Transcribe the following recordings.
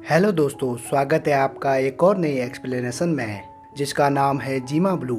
Hello दोस्तों, स्वागत है आपका एक और नई एक्सप्लेनेशन में जिसका नाम है Zima Blue.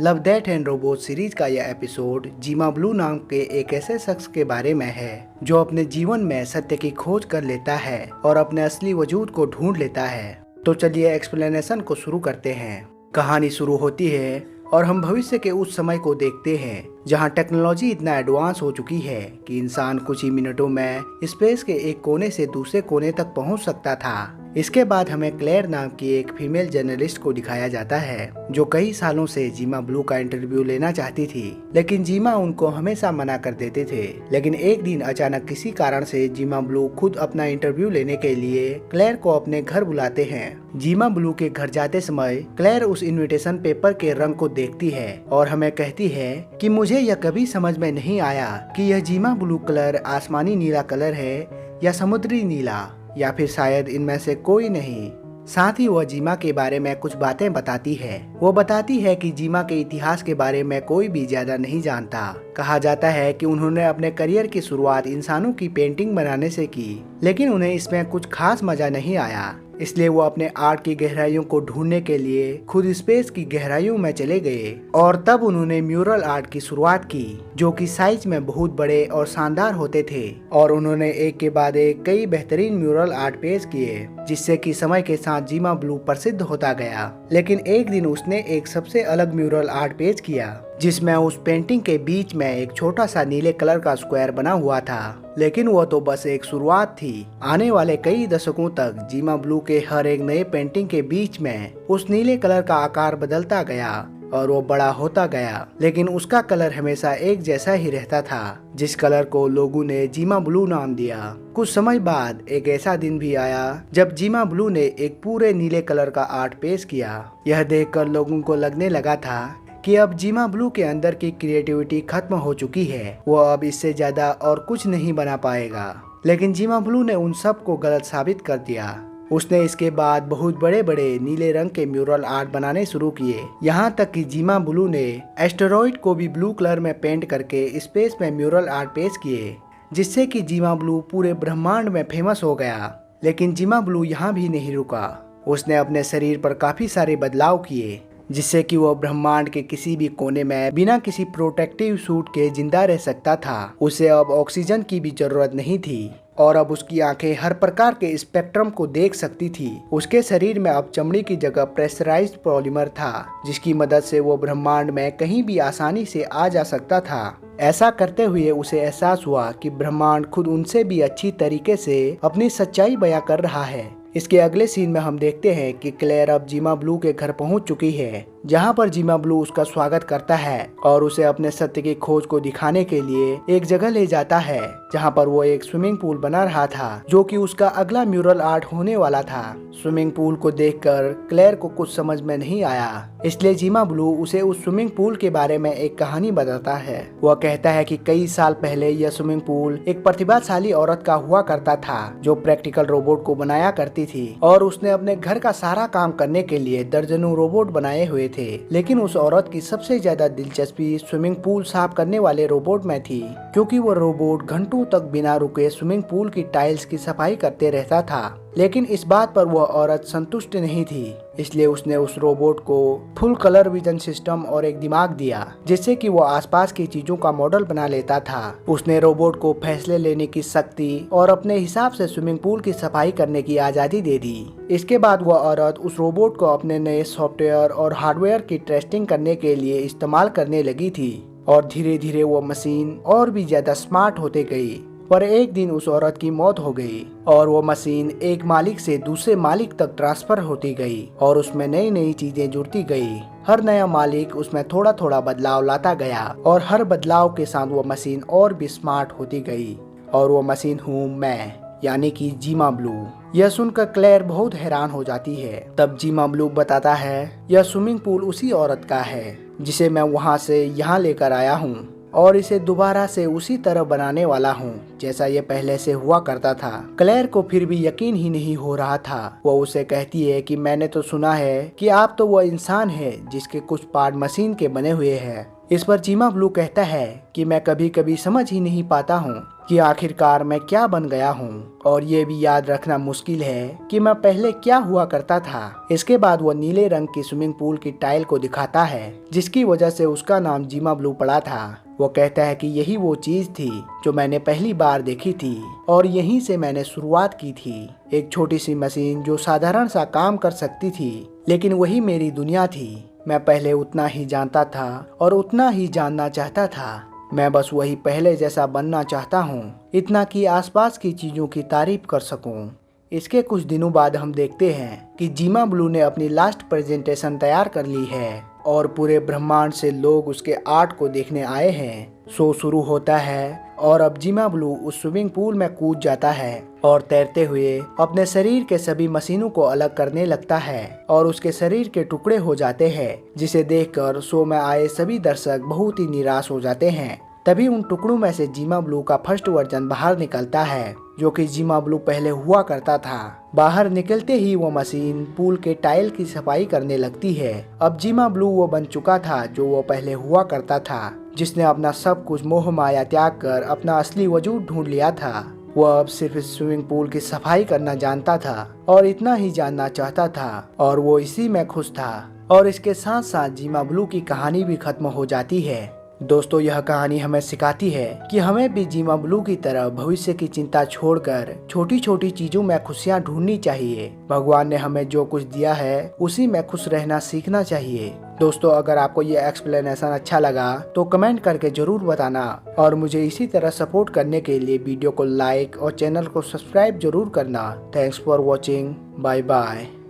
Love death and robot series का यह एपिसोड जीमा ब्लू नाम के एक ऐसे शख्स के बारे में है जो अपने जीवन में सत्य की खोज कर लेता है और अपने असली वजूद को ढूंढ लेता है। तो चलिए एक्सप्लेनेशन को शुरू करते हैं। कहानी शुरू होती है और हम भविष्य के उस समय को देखते हैं जहां टेक्नोलॉजी इतना एडवांस हो चुकी है कि इंसान कुछ ही मिनटों में स्पेस के एक कोने से दूसरे कोने तक पहुंच सकता था। इसके बाद हमें क्लेयर नाम की एक फीमेल जर्नलिस्ट को दिखाया जाता है जो कई सालों से जीमा ब्लू का इंटरव्यू लेना चाहती थी, लेकिन जीमा उनको हमेशा मना कर देते थे। लेकिन एक दिन अचानक किसी कारण से जीमा ब्लू खुद अपना इंटरव्यू लेने के लिए क्लेयर को अपने घर बुलाते हैं। जीमा ब्लू के घर जाते समय क्लेयर उस इनविटेशन पेपर के रंग को देखती है और हमें कहती है कि मुझे यह कभी समझ में नहीं आया कि यह जीमा ब्लू कलर आसमानी नीला कलर है या समुद्री नीला, या फिर शायद इनमें से कोई नहीं। साथ ही वह जीमा के बारे में कुछ बातें बताती है। वो बताती है कि जीमा के इतिहास के बारे में कोई भी ज्यादा नहीं जानता। कहा जाता है कि उन्होंने अपने करियर की शुरुआत इंसानों की पेंटिंग बनाने से की, लेकिन उन्हें इसमें कुछ खास मजा नहीं आया, इसलिए वो अपने आर्ट की गहराइयों को ढूंढने के लिए खुद स्पेस की गहराइयों में चले गए। और तब उन्होंने म्यूरल आर्ट की शुरुआत की जो कि साइज में बहुत बड़े और शानदार होते थे। और उन्होंने एक के बाद एक कई बेहतरीन म्यूरल आर्ट पेश किए, जिससे कि समय के साथ जीमा ब्लू प्रसिद्ध होता गया। लेकिन एक दिन उसने एक सबसे अलग म्यूरल आर्ट पेश किया जिसमें उस पेंटिंग के बीच में एक छोटा सा नीले कलर का स्क्वायर बना हुआ था। लेकिन वो तो बस एक शुरुआत थी। आने वाले कई दशकों तक जीमा ब्लू के हर एक नए पेंटिंग के बीच में उस नीले कलर का आकार बदलता गया और वो बड़ा होता गया, लेकिन उसका कलर हमेशा एक जैसा ही रहता था, जिस कलर को लोगों ने जीमा ब्लू नाम दिया। कुछ समय बाद एक ऐसा दिन भी आया जब जीमा ब्लू ने एक पूरे नीले कलर का आर्ट पेश किया। यह देखकर लोगों को लगने लगा था कि अब जीमा ब्लू के अंदर की क्रिएटिविटी खत्म हो चुकी है, वो अब इससे ज्यादा और कुछ नहीं बना पाएगा। लेकिन जीमा ब्लू ने उन सब को गलत साबित कर दिया। उसने इसके बाद बहुत बड़े बड़े नीले रंग के म्यूरल आर्ट बनाने शुरू किए, यहाँ तक कि जीमा ब्लू ने एस्टेरॉइड को भी ब्लू कलर में पेंट करके स्पेस में म्यूरल आर्ट पेश किए, जिससे कि जीमा ब्लू पूरे ब्रह्मांड में फेमस हो गया। लेकिन जीमा ब्लू यहाँ भी नहीं रुका। उसने अपने शरीर पर काफी सारे बदलाव किए, जिससे कि वह ब्रह्मांड के किसी भी कोने में बिना किसी प्रोटेक्टिव सूट के जिंदा रह सकता था। उसे अब ऑक्सीजन की भी जरूरत नहीं थी और अब उसकी आंखें हर प्रकार के स्पेक्ट्रम को देख सकती थी। उसके शरीर में अब चमड़ी की जगह प्रेशराइज्ड पॉलीमर था, जिसकी मदद से वो ब्रह्मांड में कहीं भी आसानी से आ जा सकता था। ऐसा करते हुए उसे एहसास हुआ कि ब्रह्मांड खुद उनसे भी अच्छी तरीके से अपनी सच्चाई बयां कर रहा है। इसके अगले सीन में हम देखते हैं कि क्लेयर अब जीमा ब्लू के घर पहुंच चुकी है, जहां पर जीमा ब्लू उसका स्वागत करता है और उसे अपने सत्य की खोज को दिखाने के लिए एक जगह ले जाता है, जहां पर वो एक स्विमिंग पूल बना रहा था जो कि उसका अगला म्यूरल आर्ट होने वाला था। स्विमिंग पूल को देखकर क्लेयर को कुछ समझ में नहीं आया, इसलिए जीमा ब्लू उसे उस स्विमिंग पूल के बारे में एक कहानी बताता है। वह कहता है कि कई साल पहले यह स्विमिंग पूल एक प्रतिभाशाली औरत का हुआ करता था जो प्रैक्टिकल रोबोट को बनाया करती थी, और उसने अपने घर का सारा काम करने के लिए दर्जनों रोबोट बनाए हुए थे। लेकिन उस औरत की सबसे ज्यादा दिलचस्पी स्विमिंग पूल साफ करने वाले रोबोट में थी, क्योंकि वो रोबोट घंटों तक बिना रुके स्विमिंग पूल की टाइल्स की सफाई करते रहता था। लेकिन इस बात पर वह औरत संतुष्ट नहीं थी, इसलिए उसने उस रोबोट को फुल कलर विजन सिस्टम और एक दिमाग दिया, जिससे कि वो आसपास की चीजों का मॉडल बना लेता था। उसने रोबोट को फैसले लेने की शक्ति और अपने हिसाब से स्विमिंग पूल की सफाई करने की आजादी दे दी। इसके बाद वह औरत उस रोबोट को अपने नए सॉफ्टवेयर और हार्डवेयर की टेस्टिंग करने के लिए इस्तेमाल करने लगी थी, और धीरे धीरे वो मशीन और भी ज्यादा स्मार्ट होते गई। पर एक दिन उस औरत की मौत हो गई और वो मशीन एक मालिक से दूसरे मालिक तक ट्रांसफर होती गई और उसमें नई नई चीजें जुड़ती गई। हर नया मालिक उसमें थोड़ा थोड़ा बदलाव लाता गया और हर बदलाव के साथ वो मशीन और भी स्मार्ट होती गई, और वो मशीन हूँ मैं, यानी कि जीमा ब्लू। यह सुनकर क्लेयर बहुत हैरान हो जाती है। तब जीमा ब्लू बताता है यह स्विमिंग पूल उसी औरत का है जिसे मैं वहाँ से यहाँ लेकर आया हूँ, और इसे दोबारा से उसी तरह बनाने वाला हूँ जैसा ये पहले से हुआ करता था। क्लेयर को फिर भी यकीन ही नहीं हो रहा था। वो उसे कहती है कि मैंने तो सुना है कि आप तो वो इंसान है जिसके कुछ पार्ट मशीन के बने हुए हैं। इस पर जीमा ब्लू कहता है कि मैं कभी कभी समझ ही नहीं पाता हूँ कि आखिरकार मैं क्या बन गया हूँ, और ये भी याद रखना मुश्किल है कि मैं पहले क्या हुआ करता था। इसके बाद वो नीले रंग की स्विमिंग पूल की टाइल को दिखाता है, जिसकी वजह से उसका नाम जिमा ब्लू पड़ा था। वो कहता है कि यही वो चीज थी जो मैंने पहली बार देखी थी और यहीं से मैंने शुरुआत की थी। एक छोटी सी मशीन जो साधारण सा काम कर सकती थी, लेकिन वही मेरी दुनिया थी। मैं पहले उतना ही जानता था और उतना ही जानना चाहता था। मैं बस वही पहले जैसा बनना चाहता हूँ, इतना कि आसपास की चीजों की तारीफ कर सकूं। इसके कुछ दिनों बाद हम देखते हैं कि जिमा ब्लू ने अपनी लास्ट प्रेजेंटेशन तैयार कर ली है और पूरे ब्रह्मांड से लोग उसके आर्ट को देखने आए हैं। शो शुरू होता है और अब जिमा ब्लू उस स्विमिंग पूल में कूद जाता है और तैरते हुए अपने शरीर के सभी मशीनों को अलग करने लगता है और उसके शरीर के टुकड़े हो जाते हैं, जिसे देखकर शो में आए सभी दर्शक बहुत ही निराश हो जाते हैं। तभी उन टुकड़ों में से जिमा ब्लू का फर्स्ट वर्जन बाहर निकलता है, जो कि जिमा ब्लू पहले हुआ करता था। बाहर निकलते ही वो मशीन पूल के टाइल की सफाई करने लगती है। अब जिमा ब्लू वो बन चुका था जो वो पहले हुआ करता था, जिसने अपना सब कुछ मोह माया त्याग कर अपना असली वजूद ढूंढ लिया था। वो अब सिर्फ इस स्विमिंग पूल की सफाई करना जानता था और इतना ही जानना चाहता था, और वो इसी में खुश था। और इसके साथ साथ जिमा ब्लू की कहानी भी खत्म हो जाती है। दोस्तों, यह कहानी हमें सिखाती है कि हमें भी जिमा ब्लू की तरह भविष्य की चिंता छोड़कर छोटी छोटी चीजों में खुशियां ढूंढनी चाहिए। भगवान ने हमें जो कुछ दिया है उसी में खुश रहना सीखना चाहिए। दोस्तों, अगर आपको ये एक्सप्लेनेशन अच्छा लगा तो कमेंट करके जरूर बताना, और मुझे इसी तरह सपोर्ट करने के लिए वीडियो को लाइक और चैनल को सब्सक्राइब जरूर करना। Thanks for watching. Bye bye.